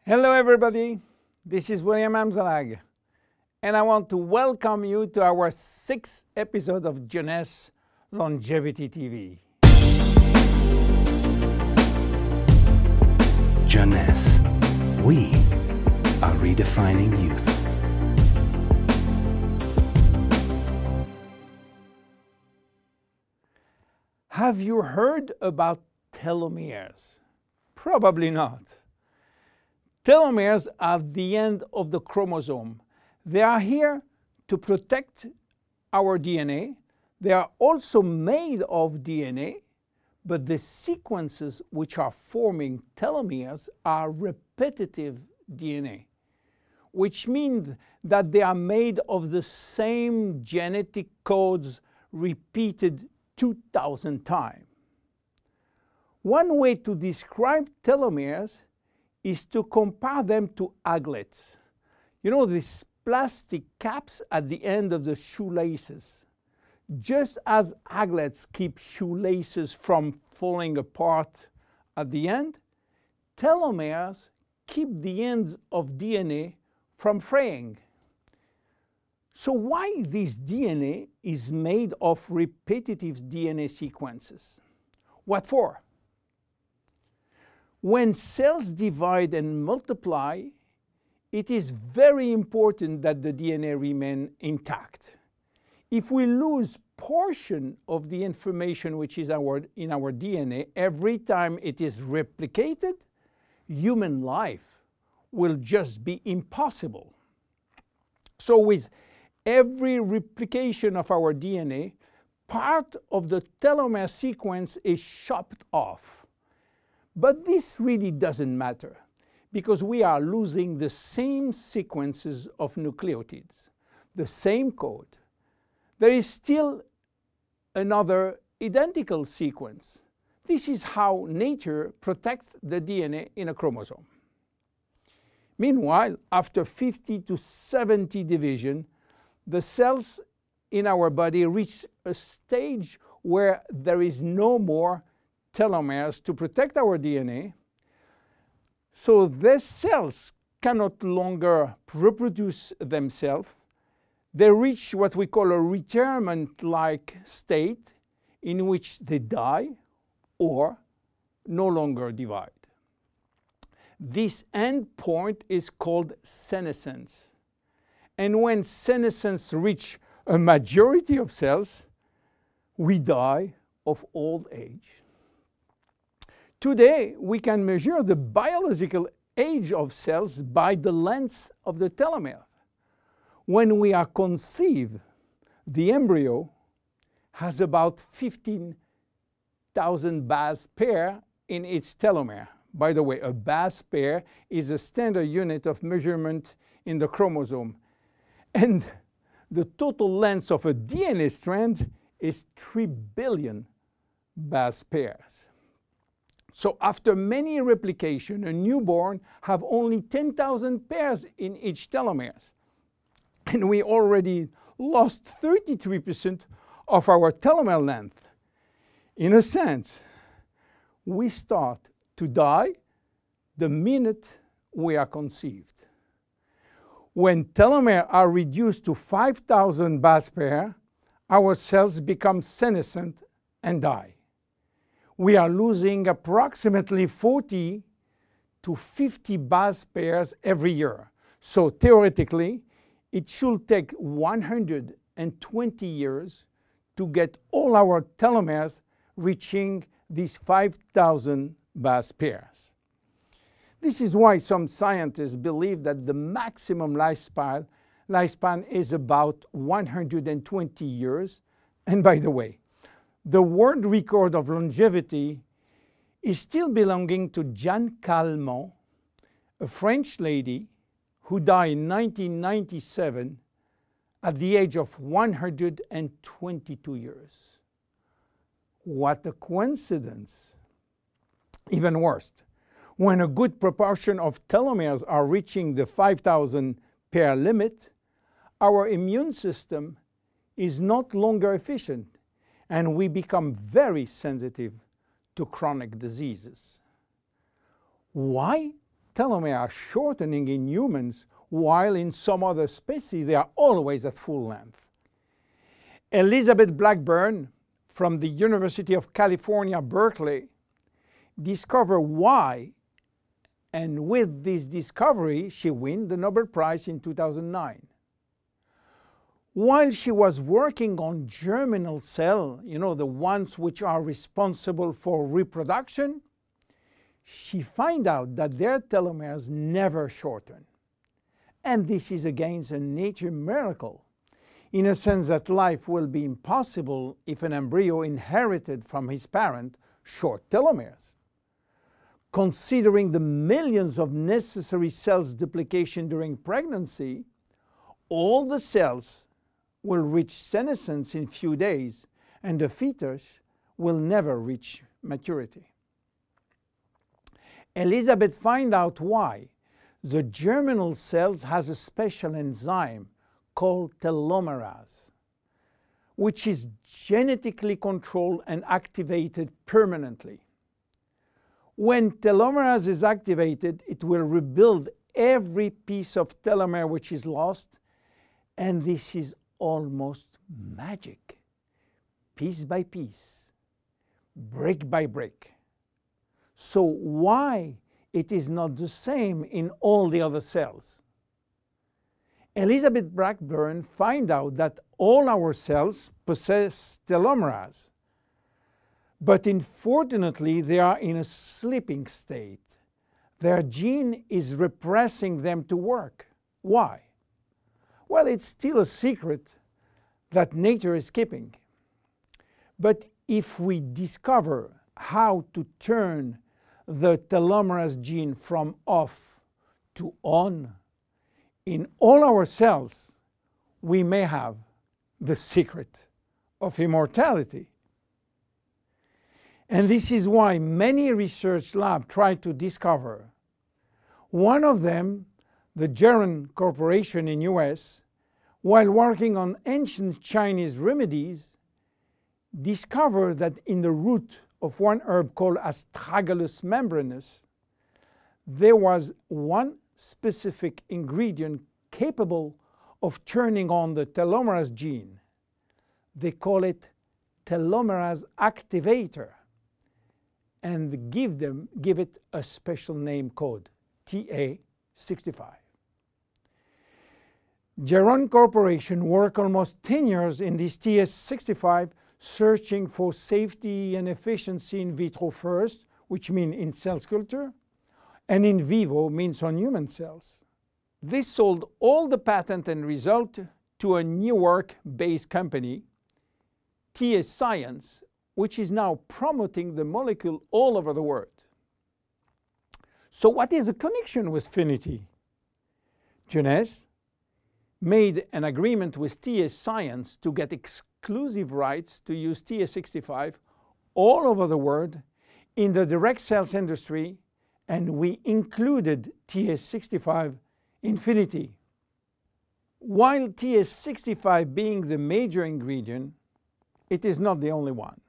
Hello everybody, this is William Amzalag, and I want to welcome you to our 6th episode of Jeunesse Longevity TV. Jeunesse, we are redefining youth. Have you heard about telomeres? Probably not. Telomeres are the end of the chromosome. They are here to protect our DNA. They are also made of DNA, but the sequences which are forming telomeres are repetitive DNA, which means that they are made of the same genetic codes repeated 2,000 times. One way to describe telomeres is to compare them to aglets. You know, these plastic caps at the end of the shoelaces. Just as aglets keep shoelaces from falling apart at the end, telomeres keep the ends of DNA from fraying. So why this DNA is made of repetitive DNA sequences? What for? When cells divide and multiply, it is very important that the DNA remain intact. If we lose portion of the information which is in our DNA every time it is replicated, human life will just be impossible. So with every replication of our DNA, part of the telomere sequence is chopped off. But this really doesn't matter, because we are losing the same sequences of nucleotides, the same code. There is still another identical sequence. This is how nature protects the DNA in a chromosome. Meanwhile, after 50 to 70 division, the cells in our body reach a stage where there is no more telomeres to protect our DNA. So these cells cannot longer reproduce themselves. They reach what we call a retirement-like state in which they die or no longer divide. This end point is called senescence. And when senescence reaches a majority of cells, we die of old age. Today, we can measure the biological age of cells by the length of the telomere. When we are conceived, the embryo has about 15,000 base pair in its telomere. By the way, a base pair is a standard unit of measurement in the chromosome. And the total length of a DNA strand is 3 billion base pairs. So after many replications, a newborn have only 10,000 pairs in each telomeres. And we already lost 33% of our telomere length. In a sense, we start to die the minute we are conceived. When telomeres are reduced to 5,000 base pairs, our cells become senescent and die. We are losing approximately 40 to 50 base pairs every year. So theoretically, it should take 120 years to get all our telomeres reaching these 5,000 base pairs. This is why some scientists believe that the maximum lifespan is about 120 years. And by the way, the world record of longevity is still belonging to Jeanne Calment, a French lady who died in 1997 at the age of 122 years. What a coincidence! Even worse, when a good proportion of telomeres are reaching the 5,000 pair limit, our immune system is not longer efficient, and we become very sensitive to chronic diseases. Why telomeres are shortening in humans, while in some other species they are always at full length. Elizabeth Blackburn from the University of California, Berkeley, discovered why, and with this discovery she won the Nobel Prize in 2009. While she was working on germinal cells, the ones which are responsible for reproduction, she found out that their telomeres never shorten. And this is again a nature miracle, in a sense that life will be impossible if an embryo inherited from his parent short telomeres. Considering the millions of necessary cells duplication during pregnancy, all the cells will reach senescence in few days, and the fetus will never reach maturity. Elizabeth found out why. The germinal cells has a special enzyme called telomerase, which is genetically controlled and activated permanently. When telomerase is activated, it will rebuild every piece of telomere which is lost, and this is almost magic. Piece by piece, brick by brick. So why it is not the same in all the other cells? Elizabeth Blackburn found out that all our cells possess telomerase, but unfortunately they are in a sleeping state. Their gene is repressing them to work. Why? Well, it's still a secret that nature is keeping. But if we discover how to turn the telomerase gene from off to on in all our cells, we may have the secret of immortality. And this is why many research labs try to discover. One of them, the Jeunesse Corporation in US, while working on ancient Chinese remedies, discovered that in the root of one herb called Astragalus membranus, there was one specific ingredient capable of turning on the telomerase gene. They call it telomerase activator, and give it a special name code, TA65. Jeunesse Corporation worked almost 10 years in this TA65, searching for safety and efficiency in vitro first, which means in cell culture, and in vivo means on human cells. They sold all the patent and result to a Newark-based company, TA Science, which is now promoting the molecule all over the world. So what is the connection with Finiti? Jeunesse made an agreement with TA Science to get exclusive rights to use TA65 all over the world in the direct sales industry, and we included TA65 in Finiti. While TA65 being the major ingredient, it is not the only one.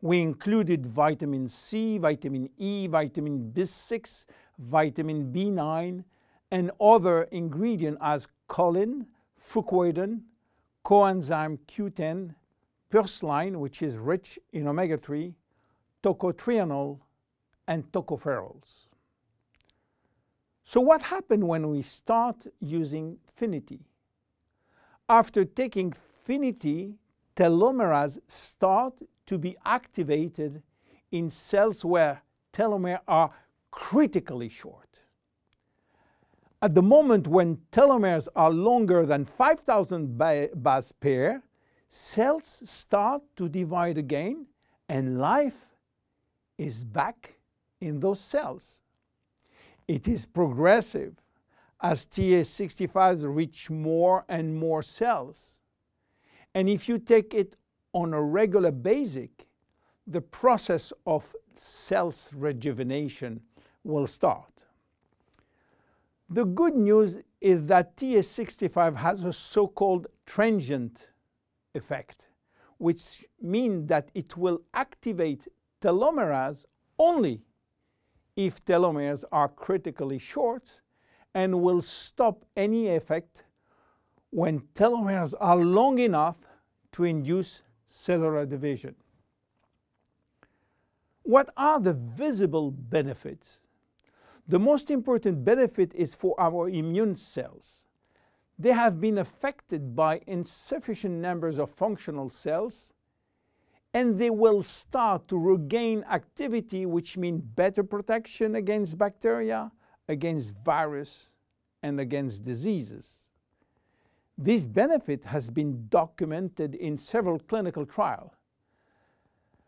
We included vitamin C, vitamin E, vitamin B6, vitamin B9, and other ingredients as choline, fucoidan, coenzyme Q10, purslane, which is rich in omega-3, tocotrienol, and tocopherols. So what happened when we start using Finiti? After taking Finiti, telomerase start to be activated in cells where telomeres are critically short. At the moment when telomeres are longer than 5,000 base pair, cells start to divide again, and life is back in those cells. It is progressive as TA65 reach more and more cells. And if you take it on a regular basis, the process of cells rejuvenation will start. The good news is that TA65 has a so-called transient effect, which means that it will activate telomerase only if telomeres are critically short and will stop any effect when telomeres are long enough to induce cellular division. What are the visible benefits? The most important benefit is for our immune cells. They have been affected by insufficient numbers of functional cells, and they will start to regain activity, which means better protection against bacteria, against virus, and against diseases. This benefit has been documented in several clinical trials.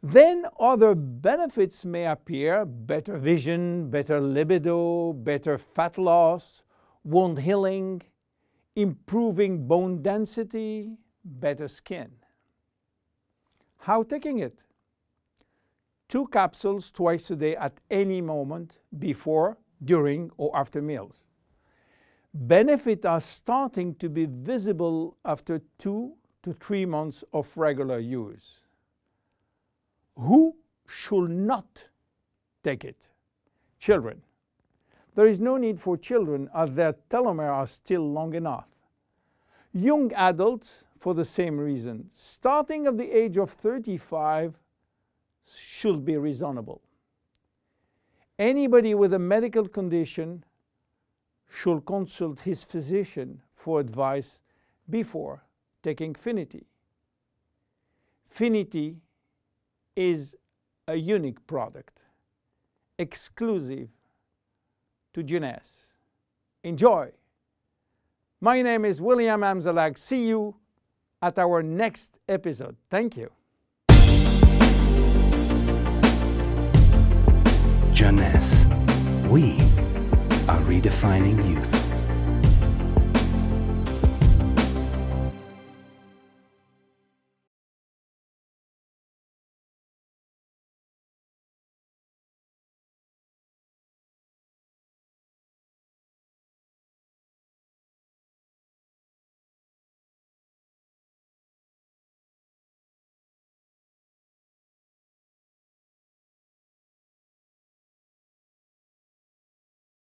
Then other benefits may appear: better vision, better libido, better fat loss, wound healing, improving bone density, better skin. How taking it? 2 capsules twice a day at any moment before, during, or after meals. Benefits are starting to be visible after 2 to 3 months of regular use. Who should not take it? Children. There is no need for children as their telomeres are still long enough. Young adults, for the same reason, starting at the age of 35, should be reasonable. Anybody with a medical condition should consult his physician for advice before taking Finiti. Finiti is a unique product, exclusive to Jeunesse. Enjoy! My name is William Amzalag. See you at our next episode. Thank you. Jeunesse. We are redefining youth.